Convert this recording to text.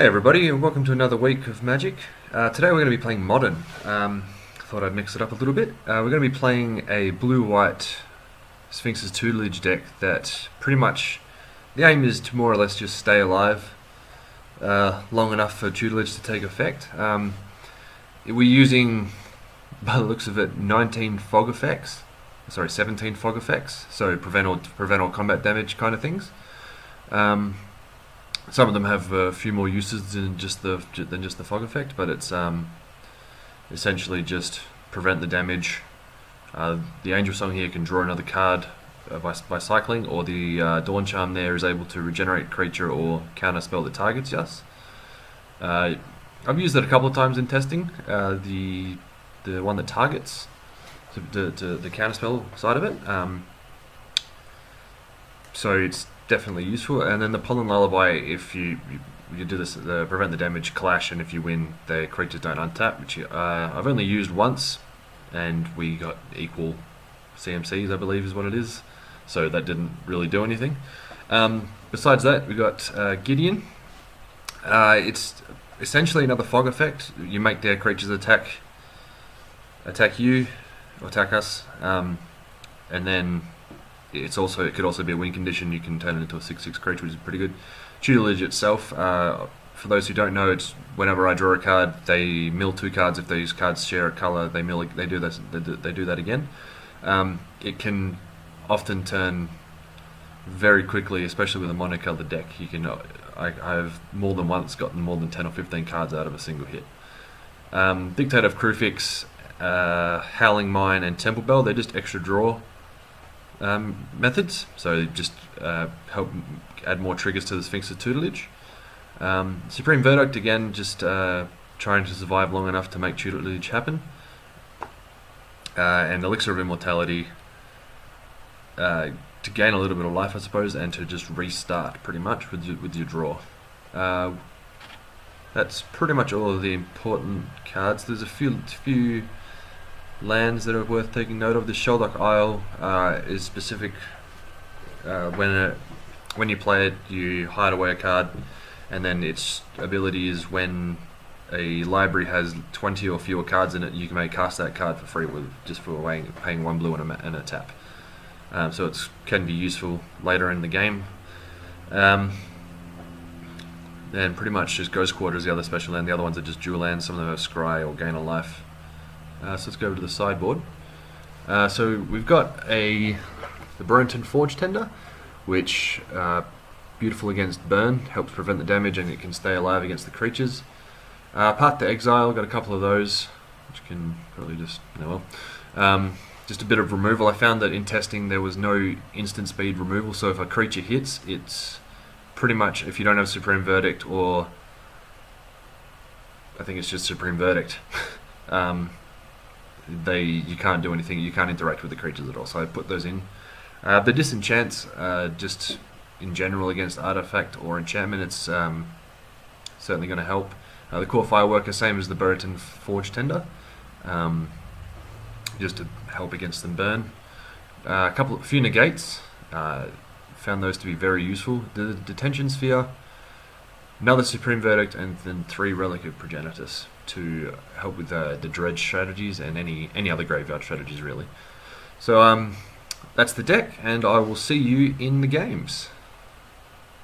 Hey everybody, and welcome to another week of Magic. Today we're going to be playing Modern. Thought I'd mix it up a little bit. We're going to be playing a blue-white Sphinx's Tutelage deck that pretty much, the aim is to more or less just stay alive long enough for Tutelage to take effect. We're using, by the looks of it, 17 fog effects, so prevent all combat damage kind of things. Some of them have a few more uses than just the fog effect, but it's essentially just prevent the damage. The Angel Song here can draw another card by cycling, or the Dawn Charm there is able to regenerate creature or counter spell that targets us. I've used it a couple of times in testing. The one that targets the counter spell side of it. So it's definitely useful. And then the Pollen Lullaby, if you do this, prevent the damage, clash, and if you win, the creatures don't untap, which I've only used once, and we got equal CMCs, I believe is what it is, so that didn't really do anything. Besides that, we got Gideon. It's essentially another fog effect. You make their creatures attack you, or attack us, and then it could also be a win condition. You can turn it into a 6/6 creature, which is pretty good. Tutelage itself, for those who don't know, it's whenever I draw a card, they mill 2 cards. If these cards share a color, they do that again. It can often turn very quickly, especially with a monocolored deck. You can, I've more than once gotten more than 10 or 15 cards out of a single hit. Dictate of Krufix, Howling Mine, and Temple Bell, they're just extra draw methods, so just help add more triggers to the Sphinx's Tutelage. Supreme Verdict, again, just trying to survive long enough to make Tutelage happen. And Elixir of Immortality, to gain a little bit of life, I suppose, and to just restart pretty much with your draw. That's pretty much all of the important cards. There's a few lands that are worth taking note of. The Sheldock Isle is specific. When you play it, you hide away a card, and then its ability is when a library has 20 or fewer cards in it, you may cast that card for free just for paying 1 blue and a tap. So it can be useful later in the game. Then pretty much just Ghost Quarter is the other special land. The other ones are just dual lands. Some of them have Scry or Gain a Life. So let's go over to the sideboard. So we've got the Burrington Forge Tender, which beautiful against burn, helps prevent the damage, and it can stay alive against the creatures. Path to Exile, got a couple of those, which can probably just, just a bit of removal. I found that in testing there was no instant speed removal, so if a creature hits, it's pretty much, if you don't have Supreme Verdict, or I think it's just Supreme Verdict, you can't do anything, you can't interact with the creatures at all, so I put those in. The Disenchants, just in general against Artifact or Enchantment, it's certainly going to help. The Core Fireworker, same as the Burrington Forge Tender, just to help against them burn. A few Negates, found those to be very useful. The Detention Sphere, another Supreme Verdict, and then 3 Relic of Progenitus to help with the dredge strategies and any other graveyard strategies, really. So that's the deck, and I will see you in the games.